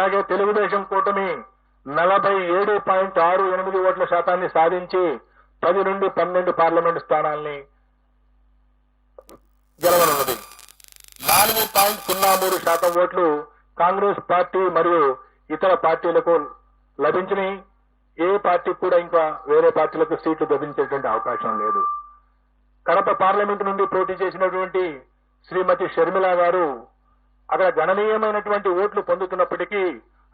అలాగే తెలుగుదేశం కూటమి 47.68 ఓట్ల శాతాన్ని సాధించి 10 నుండి 12 పార్లమెంటు స్థానాల్ని గెలవనున్నది. 4.03% ఓట్లు కాంగ్రెస్ పార్టీ మరియు ఇతర పార్టీలకు లభించినాయి. ఏ పార్టీకి కూడా ఇంకా వేరే పార్టీలకు సీట్లు లభించేటువంటి అవకాశం లేదు. కడప పార్లమెంటు నుండి పోటీ చేసినటువంటి శ్రీమతి షర్మిల గారు అక్కడ గణనీయమైనటువంటి ఓట్లు పొందుతున్నప్పటికీ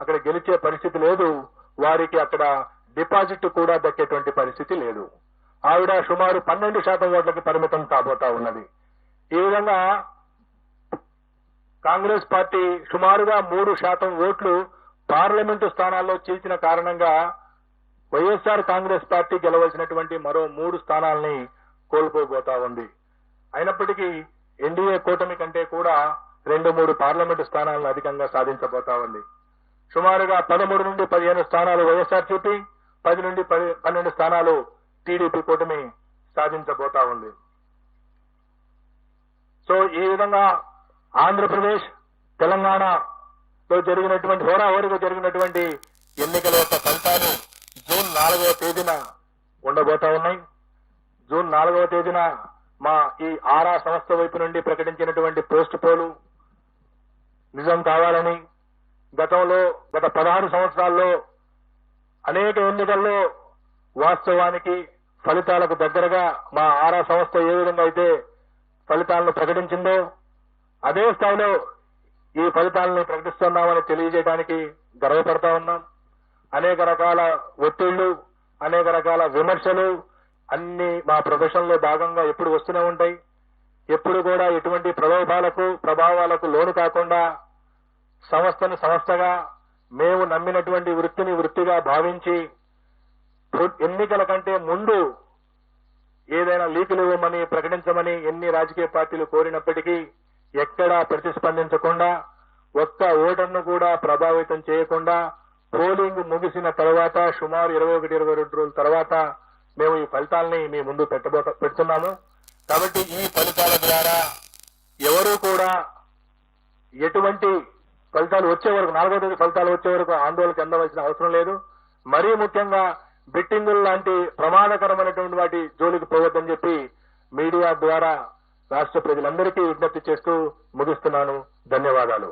అక్కడ గెలిచే పరిస్థితి లేదు. వారికి అక్కడ డిపాజిట్ కూడా దక్కేటువంటి పరిస్థితి లేదు. ఆవిడ సుమారు 12% ఓట్లకి పరిమితం కాబోతా ఉన్నది. ఈ విధంగా కాంగ్రెస్ పార్టీ సుమారుగా 3% ఓట్లు పార్లమెంటు స్థానాల్లో చీల్చిన కారణంగా వైఎస్ఆర్ కాంగ్రెస్ పార్టీ గెలవలసినటువంటి మరో 3 స్థానాల్ని కోల్పోబోతా ఉంది. అయినప్పటికీ ఎన్డీఏ కూటమి కంటే కూడా 2-3 పార్లమెంటు స్థానాలను అధికంగా సాధించబోతా ఉంది. సుమారుగా 13 నుండి 15 స్థానాలు వైఎస్ఆర్సీపీ, 10 నుండి 12 స్థానాలు టీడీపీ కూటమి సాధించబోతా ఉంది. సో ఈ విధంగా ఆంధ్రప్రదేశ్, తెలంగాణలో జరిగినటువంటి హోరాహోరీగా జరిగినటువంటి ఎన్నికల యొక్క ఫలితాలు జూన్ 4వ తేదీన ఉండబోతా ఉన్నాయి. జూన్ 4వ తేదీన మా ఈ ఆరా సంస్థ వైపు నుండి ప్రకటించినటువంటి పోస్ట్ పోలు నిజం కావాలని, గత 16 సంవత్సరాల్లో అనేక ఎన్నికల్లో వాస్తవానికి ఫలితాలకు దగ్గరగా మా ఆరా సంస్థ ఏ విధంగా అయితే ఫలితాలను ప్రకటించిందో అదే స్థాయిలో ఈ ఫలితాలను ప్రకటిస్తున్నామని తెలియజేయడానికి గర్వపడతా ఉన్నాం. అనేక రకాల ఒత్తిళ్లు, అనేక రకాల విమర్శలు అన్ని మా ప్రొఫెషన్ లో భాగంగా ఎప్పుడు వస్తూనే ఉంటాయి. ఎప్పుడు కూడా ఎటువంటి ప్రభావాలకు లోను కాకుండా సంస్థను సంస్థగా మేము నమ్మినటువంటి వృత్తిని వృత్తిగా భావించి ఎన్నికల కంటే ముందు ఏదైనా లీకులు ఇవ్వమని ప్రకటించమని ఎన్ని రాజకీయ పార్టీలు కోరినప్పటికీ ఎక్కడా ప్రతిస్పందించకుండా, ఒక్క ఓటర్ను కూడా ప్రభావితం చేయకుండా పోలింగ్ ముగిసిన తర్వాత సుమారు 21-22 రోజుల తర్వాత మేము ఈ ఫలితాలని మీ ముందు పెడుతున్నాము. కాబట్టి ఈ ఫలితాల ద్వారా ఎవరూ కూడా ఎటువంటి ఫలితాలు వచ్చే వరకు 4వ తేదీ ఫలితాలు వచ్చే వరకు ఆందోళన చెందవలసిన అవసరం లేదు. మరీ ముఖ్యంగా బెట్టింగులు లాంటి ప్రమాదకరమైనటువంటి వాటి జోలికి పోవద్దని చెప్పి మీడియా ద్వారా రాష్ట్ర ప్రజలందరికీ విజ్ఞప్తి చేస్తూ ముగిస్తున్నాను. ధన్యవాదాలు.